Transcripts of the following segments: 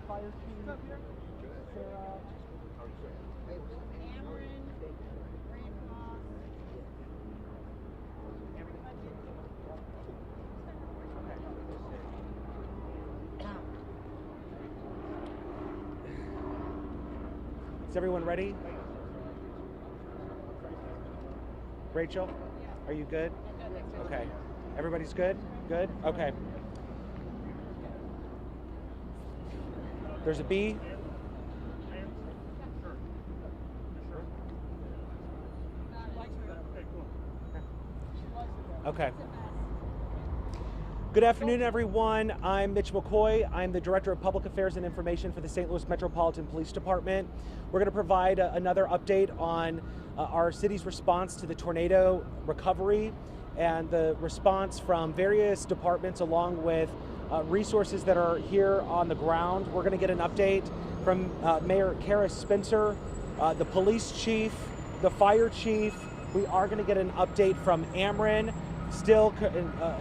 Fire Chief, Sarah, Cameron, Grandpa, everybody. Is everyone ready? Rachel, are you good? Okay. Everybody's good? Good? Okay. There's a B. Okay. Good afternoon, everyone. I'm Mitch McCoy. I'm the Director of Public Affairs and Information for the St. Louis Metropolitan Police Department. We're going to provide another update on our city's response to the tornado recovery and the response from various departments along with resources that are here on the ground. We're going to get an update from Mayor Kara Spencer, the police chief, the fire chief. We are going to get an update from Ameren. Still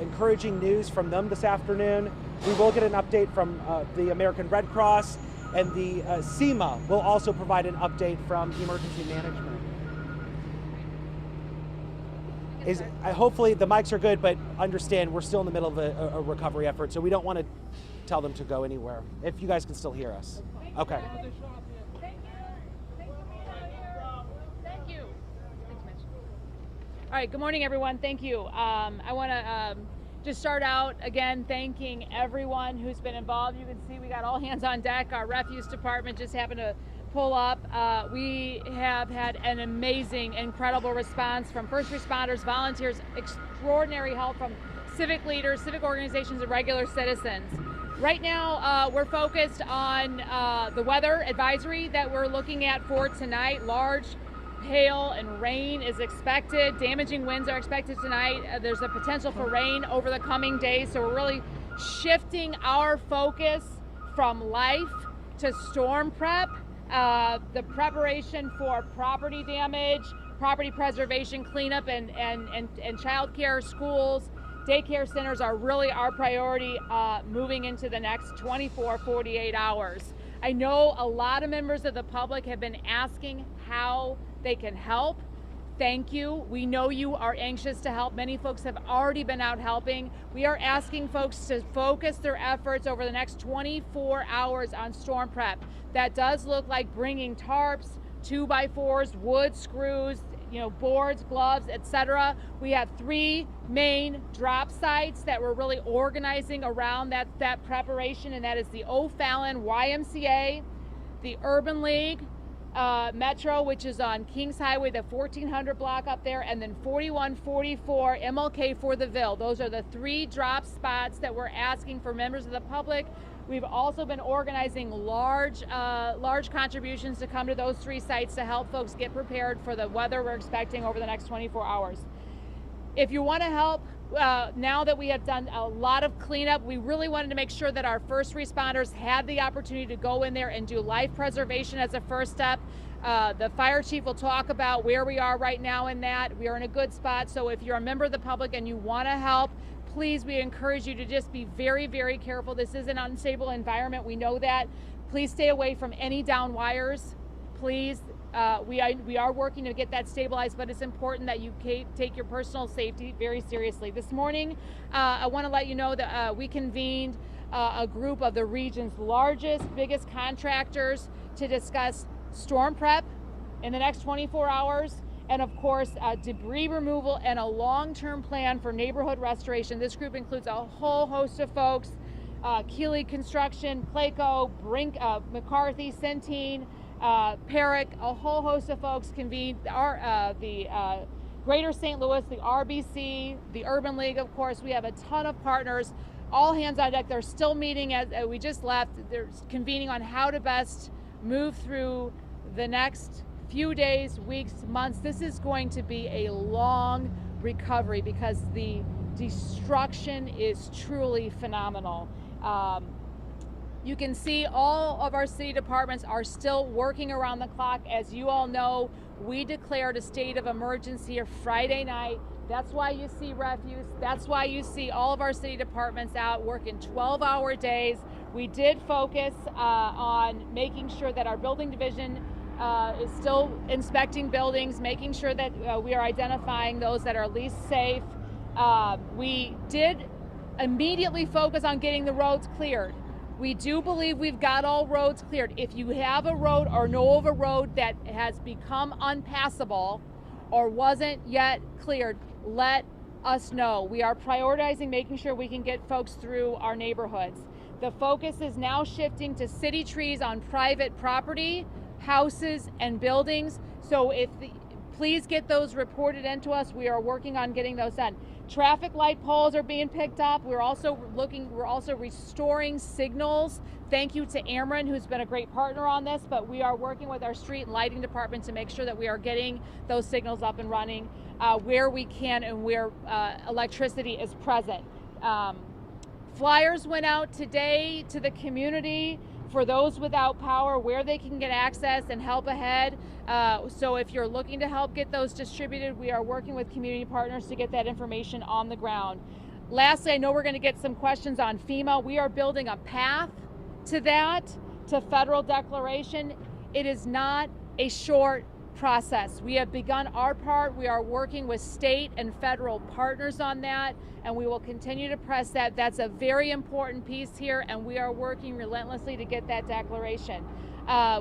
encouraging news from them this afternoon. We will get an update from the American Red Cross, and the SEMA will also provide an update from emergency management. Hopefully the mics are good, but understand we're still in the middle of a recovery effort, so we don't want to tell them to go anywhere. If you guys can still hear us. Okay. All right, good morning, everyone. Thank you. I want to just start out again thanking everyone who's been involved. You can see we got all hands on deck. Our refuse department just happened to pull up. We have had an amazing, incredible response from first responders, volunteers, extraordinary help from civic leaders, civic organizations, and regular citizens. Right now, we're focused on the weather advisory that we're looking at for tonight. Large hail and rain is expected. Damaging winds are expected tonight. There's a potential for rain over the coming days. So we're really shifting our focus from life to storm prep. The preparation for property damage, property preservation, cleanup, and child care, schools, daycare centers are really our priority moving into the next 24, 48 hours. I know a lot of members of the public have been asking how they can help. Thank you. We know you are anxious to help. Many folks have already been out helping. We are asking folks to focus their efforts over the next 24 hours on storm prep. That does look like bringing tarps, 2x4s, wood screws, boards, gloves, etc. We have 3 main drop sites that we're really organizing around that preparation, and that is the O'Fallon YMCA, the Urban League, Metro, which is on Kings Highway, the 1400 block up there, and then 4144 MLK for the Ville. Those are the 3 drop spots that we're asking for members of the public. We've also been organizing large contributions to come to those 3 sites to help folks get prepared for the weather we're expecting over the next 24 hours. If you want to help, now that we have done a lot of cleanup, we really wanted to make sure that our first responders had the opportunity to go in there and do life preservation as a first step. The fire chief will talk about where we are right now in that. We are in a good spot, so if you're a member of the public and you want to help, please, we encourage you to just be very, very careful. This is an unstable environment. We know that. Please stay away from any down wires. Please. We are working to get that stabilized, but it's important that you take your personal safety very seriously. This morning, I want to let you know that we convened a group of the region's largest, biggest contractors to discuss storm prep in the next 24 hours, and of course, debris removal and a long-term plan for neighborhood restoration. This group includes a whole host of folks, Keeley Construction, Clayco, Brink, McCarthy, Centene, Perrick, a whole host of folks convened. The Greater St. Louis, the RBC, the Urban League, of course. We have a ton of partners, all hands on deck. They're still meeting as we just left. They're convening on how to best move through the next few days, weeks, months. This is going to be a long recovery because the destruction is truly phenomenal. You can see all of our city departments are still working around the clock. As you all know, we declared a state of emergency Friday night. That's why you see refuse. That's why you see all of our city departments out working 12-hour days, We did focus on making sure that our building division is still inspecting buildings, making sure that we are identifying those that are least safe. We did immediately focus on getting the roads cleared. We do believe we've got all roads cleared. If you have a road or know of a road that has become unpassable or wasn't yet cleared, let us know. We are prioritizing making sure we can get folks through our neighborhoods. The focus is now shifting to city trees on private property, houses, and buildings. So please get those reported into us. We are working on getting those done. Traffic light poles are being picked up. We're also restoring signals. Thank you to Ameren, who's been a great partner on this, but we are working with our street and lighting department to make sure that we are getting those signals up and running where we can and where electricity is present. Flyers went out today to the community for those without power, where they can get access and help ahead. So if you're looking to help get those distributed, we are working with community partners to get that information on the ground. Lastly, I know we're going to get some questions on FEMA. We are building a path to that, to federal declaration. It is not a short process. We have begun our part. We are working with state and federal partners on that, and we will continue to press that. That's a very important piece here, and we are working relentlessly to get that declaration.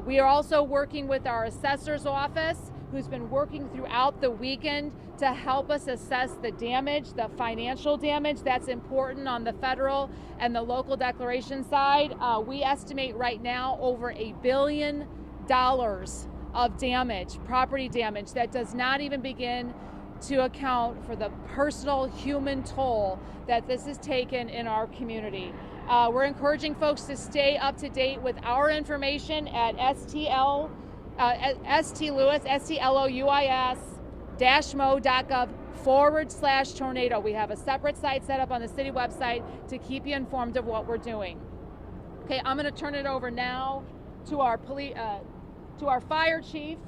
We are also working with our assessor's office, who's been working throughout the weekend to help us assess the damage, the financial damage. That's important on the federal and the local declaration side. We estimate right now over $1 billion of damage, property damage, that does not even begin to account for the personal human toll that this has taken in our community. We're encouraging folks to stay up to date with our information at stlouis-mo.gov/tornado. We have a separate site set up on the city website to keep you informed of what we're doing. Okay, I'm going to turn it over now to our fire chief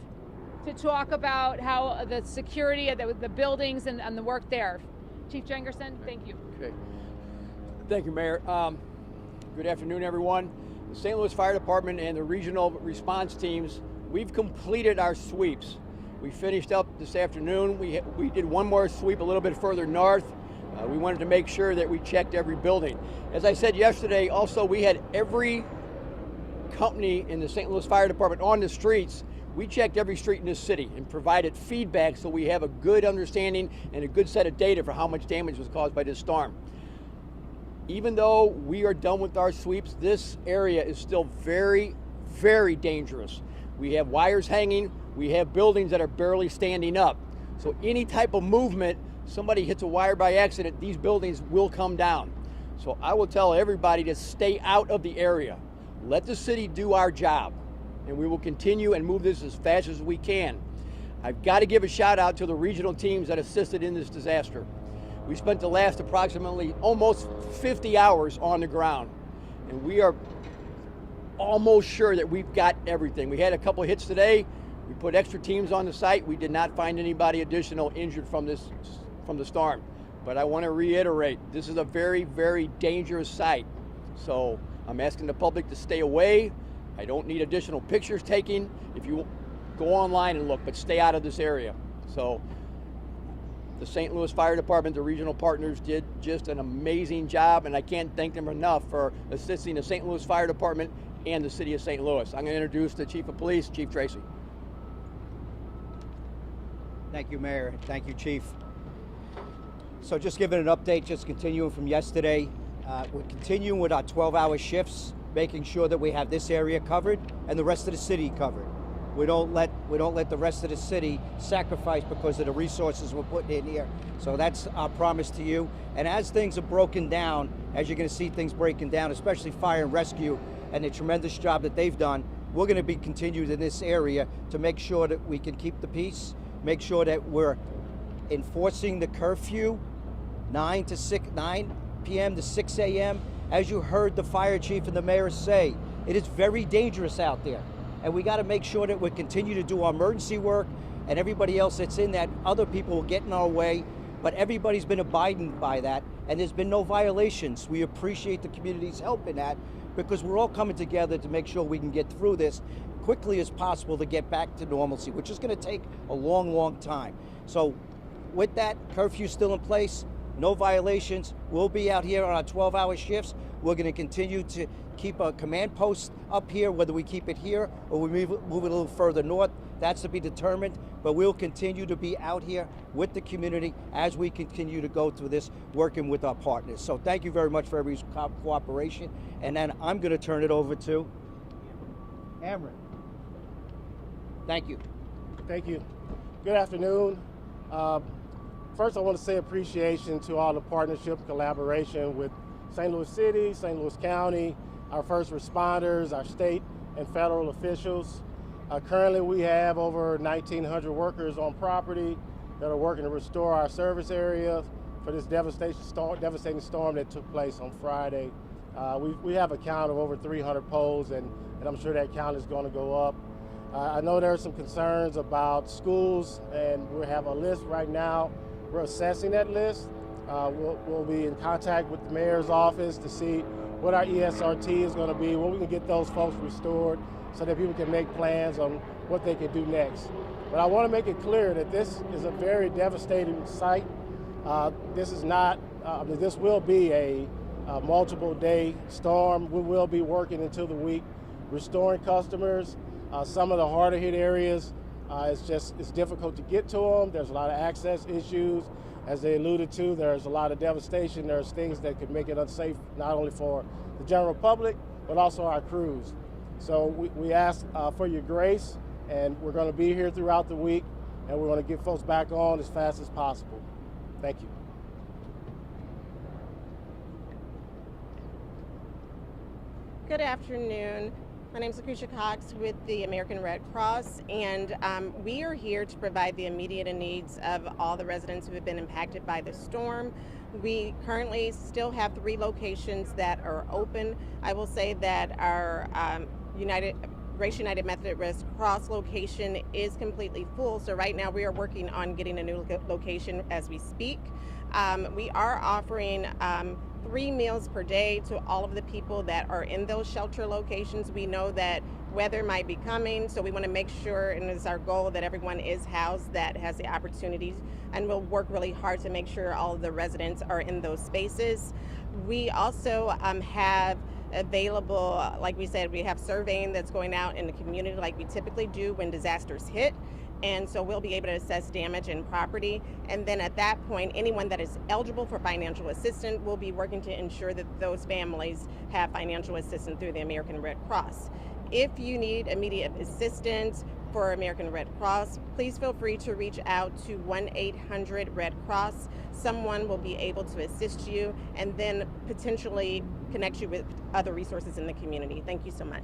to talk about how the security of the buildings and the work there. Chief Jengerson, thank you. Okay. Thank you, Mayor. Good afternoon, everyone. The St. Louis Fire Department and the regional response teams, we've completed our sweeps. We finished up this afternoon. We did one more sweep a little bit further north. We wanted to make sure that we checked every building. As I said yesterday, also we had every company in the St. Louis Fire Department on the streets. We checked every street in this city and provided feedback so we have a good understanding and a good set of data for how much damage was caused by this storm. Even though we are done with our sweeps, this area is still very, very dangerous. We have wires hanging, we have buildings that are barely standing up. So any type of movement, somebody hits a wire by accident, these buildings will come down. So I will tell everybody to stay out of the area. Let the city do our job, and we will continue and move this as fast as we can. I've got to give a shout out to the regional teams that assisted in this disaster. We spent the last approximately almost 50 hours on the ground, and we are almost sure that we've got everything. We had a couple of hits today. We put extra teams on the site. We did not find anybody additional injured from the storm. But I want to reiterate, this is a very, very dangerous site. So I'm asking the public to stay away. I don't need additional pictures taken. If you go online and look, but stay out of this area. So the St. Louis Fire Department, the regional partners did just an amazing job, and I can't thank them enough for assisting the St. Louis Fire Department and the city of St. Louis. I'm going to introduce the Chief of Police, Chief Tracy. Thank you, Mayor. Thank you, Chief. So just giving an update, just continuing from yesterday. We're continuing with our 12-hour shifts, making sure that we have this area covered and the rest of the city covered. We don't let the rest of the city sacrifice because of the resources we're putting in here. So that's our promise to you. And as things are broken down, as you're going to see things breaking down, especially fire and rescue and the tremendous job that they've done, we're going to be continued in this area to make sure that we can keep the peace, make sure that we're enforcing the curfew 9 p.m. to 6 a.m. As you heard the fire chief and the mayor say, it is very dangerous out there. And we got to make sure that we continue to do our emergency work, and everybody else that's in that, other people will get in our way, but everybody's been abiding by that. and there's been no violations. We appreciate the community's help in that, because we're all coming together to make sure we can get through this quickly as possible to get back to normalcy, which is going to take a long, long time. So with that, curfew still in place, no violations. We'll be out here on our 12-hour shifts. We're going to continue to keep a command post up here, whether we keep it here or we move it a little further north. That's to be determined, but we'll continue to be out here with the community as we continue to go through this, working with our partners. So thank you very much for everybody's cooperation. And then I'm going to turn it over to Amron. Thank you. Thank you. Good afternoon. First, I want to say appreciation to all the partnership, collaboration with St. Louis City, St. Louis County, our first responders, our state and federal officials. Currently, we have over 1,900 workers on property that are working to restore our service area for this devastating storm that took place on Friday. We have a count of over 300 poles, and I'm sure that count is going to go up. I know there are some concerns about schools, and we have a list right now. We're assessing that list. We'll be in contact with the mayor's office to see what our ESRT is going to be, when we can get those folks restored so that people can make plans on what they can do next. But I want to make it clear that this is a very devastating site. This is not, this will be a multiple day storm. We will be working until the week, restoring customers. Some of the harder hit areas, it's difficult to get to them. There's a lot of access issues. As they alluded to, there's a lot of devastation. There's things that could make it unsafe, not only for the general public, but also our crews. So we ask for your grace, and we're going to be here throughout the week, and we're going to get folks back on as fast as possible. Thank you. Good afternoon. My name is Lucretia Cox with the American Red Cross, and we are here to provide the immediate needs of all the residents who have been impacted by the storm. We currently still have 3 locations that are open. I will say that our Grace United Methodist Red Cross location is completely full, so right now we are working on getting a new location as we speak. We are offering 3 meals per day to all of the people that are in those shelter locations. We know that weather might be coming, so we want to make sure, and it's our goal, that everyone is housed that has the opportunities, and we'll work really hard to make sure all of the residents are in those spaces. We also have available, like we said, we have surveying that's going out in the community like we typically do when disasters hit. And so we'll be able to assess damage and property. And then at that point, anyone that is eligible for financial assistance will be working to ensure that those families have financial assistance through the American Red Cross. If you need immediate assistance for American Red Cross, please feel free to reach out to 1-800-RED-CROSS. Someone will be able to assist you and then potentially connect you with other resources in the community. Thank you so much.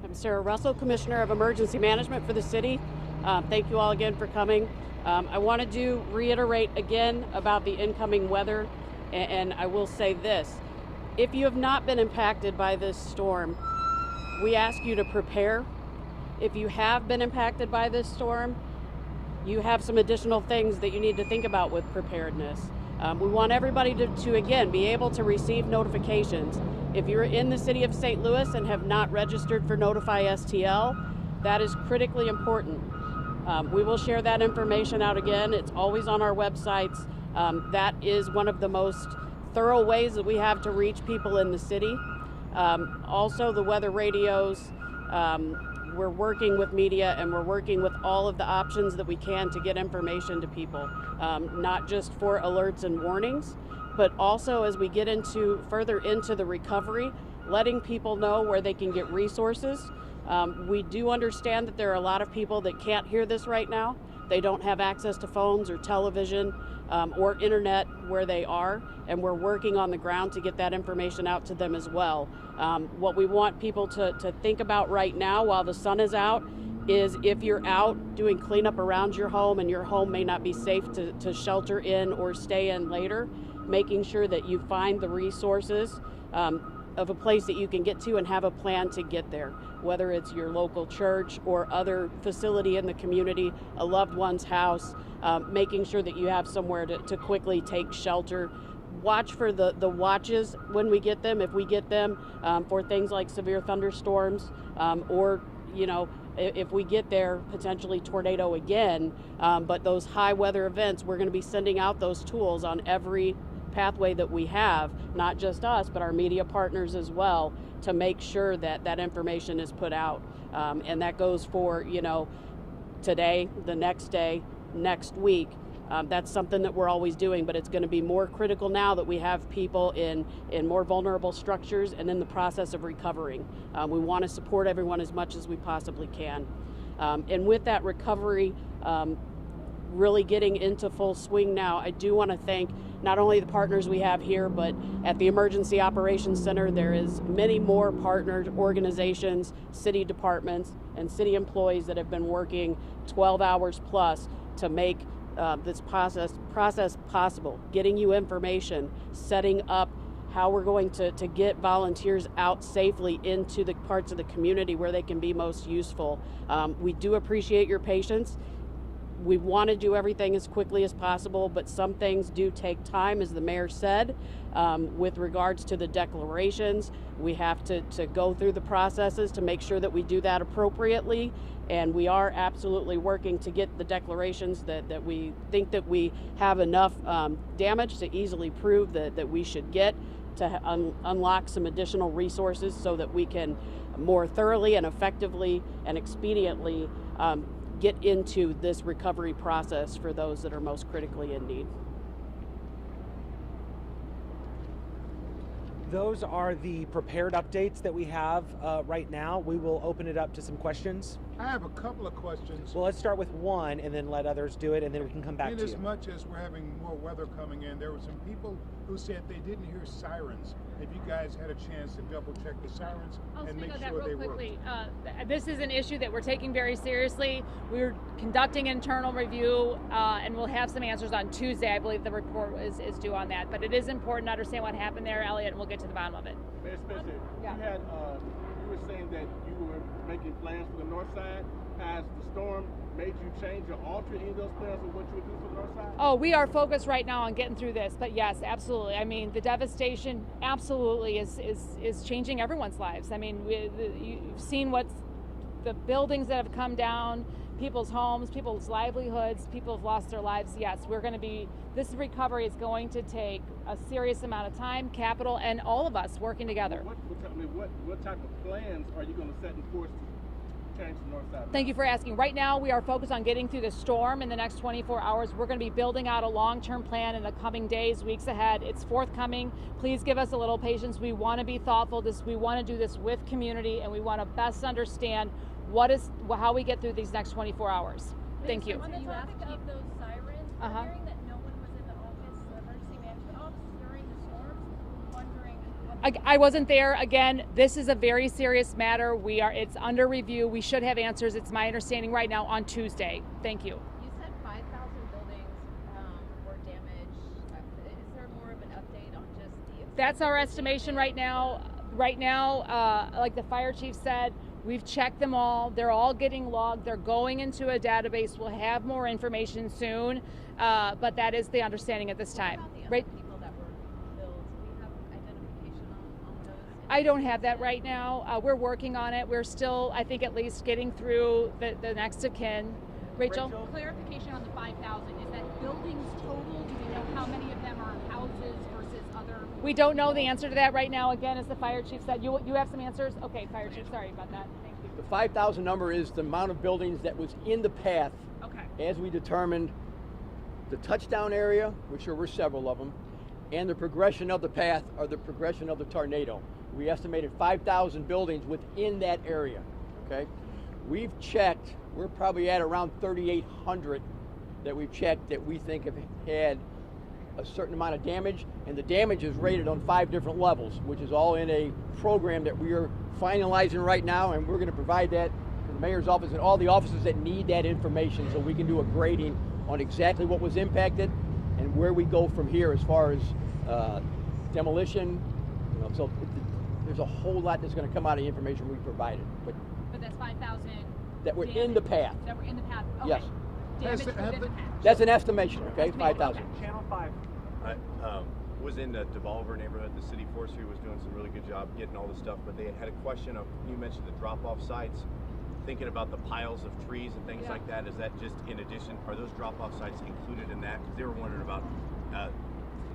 I'm Sarah Russell, Commissioner of Emergency Management for the city. Thank you all again for coming. I wanted to reiterate again about the incoming weather, and I will say this. If you have not been impacted by this storm, we ask you to prepare. If you have been impacted by this storm, you have some additional things that you need to think about with preparedness. We want everybody to again, be able to receive notifications. If you're in the city of St. Louis and have not registered for Notify STL, that is critically important. We will share that information out again. It's always on our websites. That is one of the most thorough ways that we have to reach people in the city. Also, the weather radios. We're working with media, and we're working with all of the options that we can to get information to people, not just for alerts and warnings, but also as we get further into the recovery, letting people know where they can get resources. We do understand that there are a lot of people that can't hear this right now. They don't have access to phones or television or internet where they are, and we're working on the ground to get that information out to them as well. What we want people to think about right now while the sun is out is if you're out doing cleanup around your home and your home may not be safe to shelter in or stay in later, making sure that you find the resources of a place that you can get to and have a plan to get there. whether it's your local church or other facility in the community, a loved one's house, making sure that you have somewhere to quickly take shelter. Watch for the watches when we get them, if we get them, for things like severe thunderstorms, or, you know, if we get there, potentially tornado again. But those high weather events, we're going to be sending out those tools on every pathway that we have, not just us, but our media partners as well, to make sure that that information is put out. And that goes for, you know, today, the next day, next week. That's something that we're always doing, but it's going to be more critical now that we have people in more vulnerable structures and in the process of recovering. We want to support everyone as much as we possibly can. And with that recovery really getting into full swing now, I do want to thank not only the partners we have here, but at the Emergency Operations Center, there is many more partnered organizations, city departments, and city employees that have been working 12 hours plus to make this process possible, getting you information, setting up how we're going to get volunteers out safely into the parts of the community where they can be most useful. We do appreciate your patience. We want to do everything as quickly as possible, but some things do take time, as the mayor said. With regards to the declarations, we have to go through the processes to make sure that we do that appropriately. And we are absolutely working to get the declarations that we think that we have enough damage to easily prove that we should get, to unlock some additional resources so that we can more thoroughly and effectively and expediently get into this recovery process for those that are most critically in need. Those are the prepared updates that we have right now. We will open it up to some questions. I have a couple of questions. Well, let's start with one and then let others do it, and then we can come back to you. In as much as we're having more weather coming in, there were some people who said they didn't hear sirens. Have you guys had a chance to double check the sirens and make sure they work? This is an issue that we're taking very seriously. We're conducting internal review, and we'll have some answers on Tuesday. I believe the report is due on that. But it is important to understand what happened there, Elliot, and we'll get to the bottom of it. Mayor Spencer, Yeah. you were saying that you were making plans for the north side. Has the storm made you change or alter any of those plans of what you would do for the north side? Oh, we are focused right now on getting through this, but yes, absolutely. I mean, the devastation absolutely is changing everyone's lives. I mean, you've seen what's the buildings that have come down, people's homes, people's livelihoods, people have lost their lives. Yes, this recovery is going to take a serious amount of time, capital, and all of us working together. What type of plans are you going to set in force to change the north side? Thank you for asking. Right now, we are focused on getting through the storm in the next 24 hours. We're going to be building out a long-term plan in the coming days, weeks ahead. It's forthcoming. Please give us a little patience. We want to be thoughtful. We want to do this with community, and we want to best understand how we get through these next 24 hours. Thank you. On the topic of those sirens, we're hearing that no one was in the office, the emergency management office, during the storms. Wondering. I wasn't there. Again, this is a very serious matter. It's under review. We should have answers. It's my understanding right now on Tuesday. Thank you. You said 5,000 buildings were damaged. Is there more of an update on just the? That's our estimation right now. Right now, like the fire chief said, we've checked them all. They're all getting logged. They're going into a database. We'll have more information soon, but that is the understanding at this time. What about the Right? other people that were killed? Do we have identification on those? I don't have that right now. We're working on it. We're still, I think, at least getting through the next of kin. Rachel? Clarification on the 5,000. Is that buildings total? Do we know how many of them are houses versus other? We don't know the answer to that right now. Again, as the fire chief said, you have some answers? Okay, fire chief, sorry about that. Thank you. The 5,000 number is the amount of buildings that was in the path as we determined the touchdown area, which there were several of them, and the progression of the path or the progression of the tornado. We estimated 5,000 buildings within that area, okay? We've checked, we're probably at around 3,800 that we've checked that we think have had a certain amount of damage, and the damage is rated on 5 different levels, which is all in a program that we are finalizing right now, and we're going to provide that to the mayor's office and all the offices that need that information so we can do a grading on exactly what was impacted and where we go from here as far as demolition. So there's a whole lot that's going to come out of the information we provided, but that's 5,000 that were in the path. that were in the path. Okay. Yes. Damage Has- within have the the- path. That's an estimation, okay? 5,000. Channel 5. I was in the Devolver neighborhood. The city forestry was doing some really good job getting all this stuff, but they had a question of, you mentioned the drop-off sites, thinking about the piles of trees and things like that. Is that just in addition? Are those drop-off sites included in that? Because they were wondering about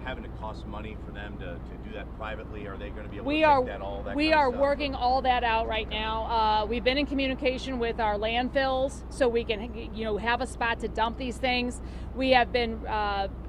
having to cost money for them to do that privately. Are they going to be able to take that all? That We kind of are stuff? working all that out right now. We've been in communication with our landfills so we can, have a spot to dump these things. We have been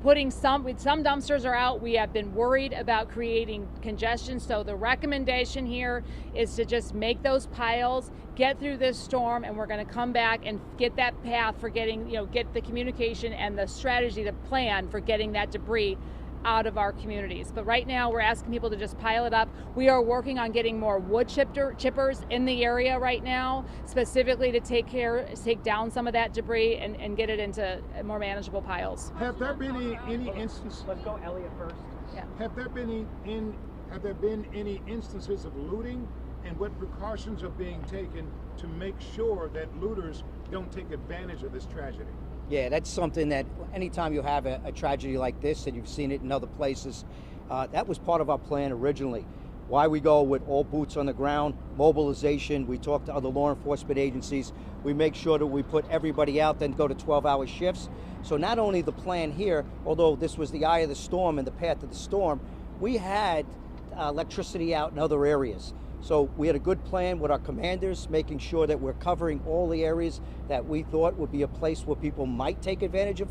putting some dumpsters are out. We have been worried about creating congestion. So the recommendation here is to just make those piles, get through this storm, and we're going to come back and get that path for getting, get the communication and the strategy, the plan for getting that debris out of our communities. But right now we're asking people to just pile it up. We are working on getting more wood chippers in the area right now, specifically to take down some of that debris and get it into more manageable piles. Have there been any instances? Let's go Elliot first. Yeah. Have there been any instances of looting, and what precautions are being taken to make sure that looters don't take advantage of this tragedy? Yeah, that's something that anytime you have a tragedy like this, and you've seen it in other places, that was part of our plan originally. Why we go with all boots on the ground, mobilization, we talk to other law enforcement agencies, we make sure that we put everybody out, then go to 12-hour shifts. So not only the plan here, although this was the eye of the storm and the path of the storm, we had electricity out in other areas. So we had a good plan with our commanders, making sure that we're covering all the areas that we thought would be a place where people might take advantage of.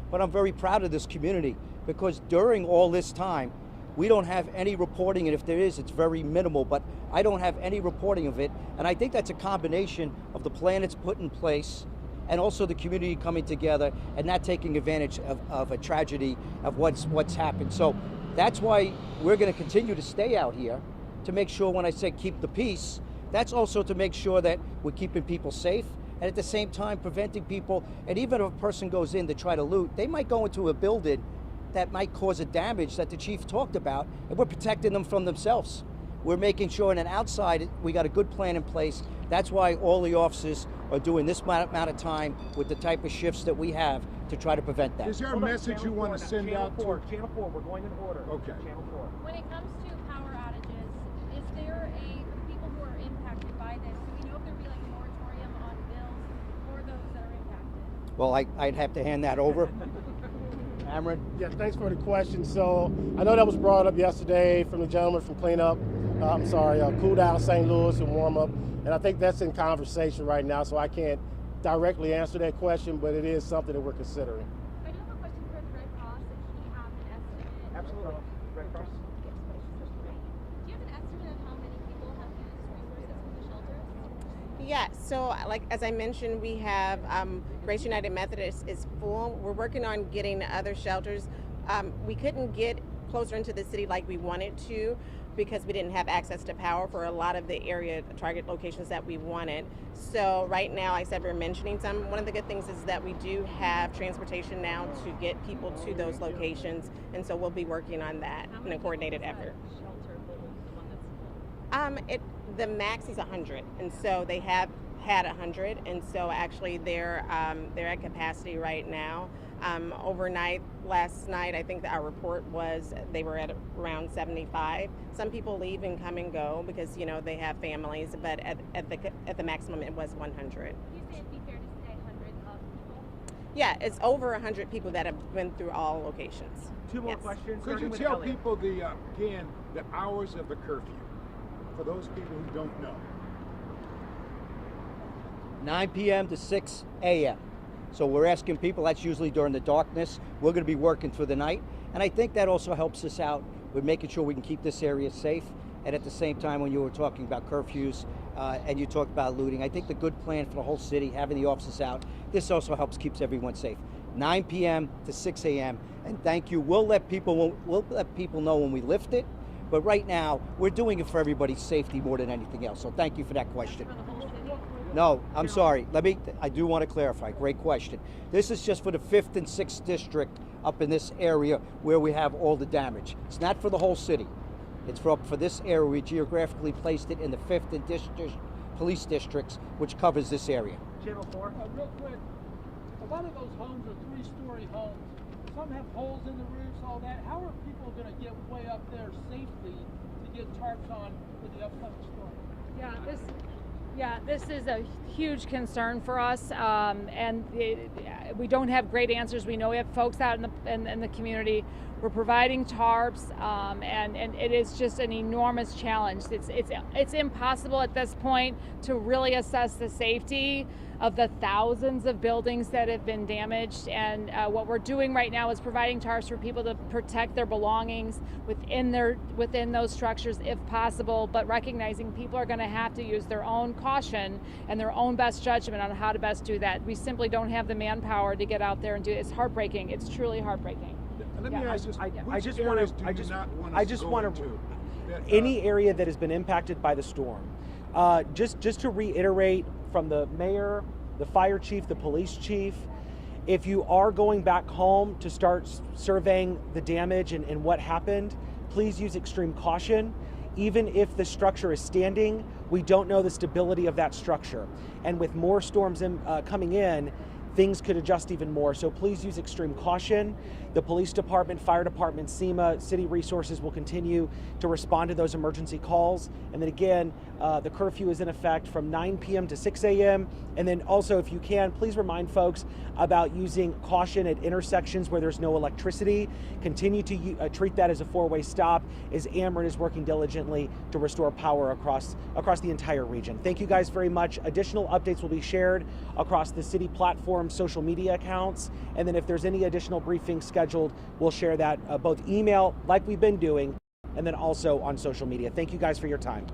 But I'm very proud of this community because during all this time, we don't have any reporting, and if there is, it's very minimal, but I don't have any reporting of it. And I think that's a combination of the plan that's put in place and also the community coming together and not taking advantage of a tragedy of what's happened. So that's why we're going to continue to stay out here, to make sure when I say keep the peace, that's also to make sure that we're keeping people safe and at the same time preventing people, and even if a person goes in to try to loot, they might go into a building that might cause a damage that the chief talked about, and we're protecting them from themselves. We're making sure, and then outside, we got a good plan in place. That's why all the officers are doing this amount of time with the type of shifts that we have to try to prevent that. Is there a message you want to send out to? Channel 4, we're going in order. Okay. Channel 4. When it comes to power outages, is there for people who are impacted by this, do we know if there'll be like a moratorium on bills for those that are impacted? Well, I'd have to hand that over. Cameron? Yeah, thanks for the question. So I know that was brought up yesterday from the gentleman from Cleanup. Cool Down St. Louis and Warm Up. And I think that's in conversation right now, so I can't directly answer that question, but it is something that we're considering. I do have a question for the Red Cross, if you have an estimate. Absolutely. Red Cross. Do you have an estimate of how many people have used resources from the shelters? Yeah, so as I mentioned, we have Grace United Methodist is full. We're working on getting other shelters. We couldn't get closer into the city like we wanted to because we didn't have access to power for a lot of the area target locations that we wanted. So right now, I said we're mentioning some. One of the good things is that we do have transportation now to get people to those locations, and so we'll be working on that in a coordinated effort. The max is 100, and so they have had 100, and so actually they're at capacity right now. Overnight, last night, I think that our report was they were at around 75. Some people leave and come and go because they have families, but at the maximum it was 100. Do you say it'd be fair to say 100 people? Yeah, it's over 100 people that have been through all locations. Two more questions. Could you starting with tell Elliot. people again the hours of the curfew for those people who don't know? 9 p.m. to 6 a.m. So we're asking people, that's usually during the darkness. We're going to be working through the night. And I think that also helps us out with making sure we can keep this area safe. And at the same time, when you were talking about curfews and you talked about looting, I think the good plan for the whole city, having the officers out, this also helps keeps everyone safe. 9 p.m. to 6 a.m. And thank you. We'll let people know when we lift it. But right now, we're doing it for everybody's safety more than anything else. So thank you for that question. No, I'm sorry. I do want to clarify. Great question. This is just for the 5th and 6th district up in this area where we have all the damage. It's not for the whole city. It's for this area. We geographically placed it in the 5th and police districts, which covers this area. Channel 4. Real quick, a lot of those homes are 3-story homes. Some have holes in the roofs, all that. How are people going to get way up there safely to get tarps on for the upcoming storm? This is a huge concern for us, and we don't have great answers. We know we have folks out in the community. We're providing tarps, and it is just an enormous challenge. It's impossible at this point to really assess the safety of the thousands of buildings that have been damaged. And what we're doing right now is providing tarps for people to protect their belongings within those structures if possible, but recognizing people are going to have to use their own caution and their own best judgment on how to best do that. We simply don't have the manpower to get out there and do it. It's heartbreaking. It's truly heartbreaking. Let me ask this: I just want to any area that has been impacted by the storm. Just to reiterate from the mayor, the fire chief, the police chief, if you are going back home to start surveying the damage and what happened, please use extreme caution. Even if the structure is standing, we don't know the stability of that structure. And with more storms coming in, things could adjust even more. So please use extreme caution. The police department, fire department, SEMA, city resources will continue to respond to those emergency calls. And then again, the curfew is in effect from 9 p.m. to 6 a.m. And then also, if you can, please remind folks about using caution at intersections where there's no electricity. Continue to treat that as a four-way stop as Ameren is working diligently to restore power across the entire region. Thank you guys very much. Additional updates will be shared across the city platform, social media accounts, and then if there's any additional briefings scheduled, we'll share that both email, like we've been doing, and then also on social media. Thank you guys for your time.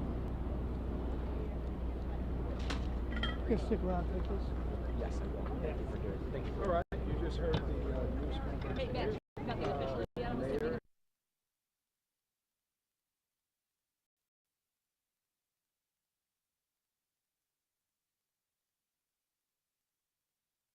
You can stick around, take this. Yes, I will. Thank you for doing it. Thank you. All right, you just heard the news conference.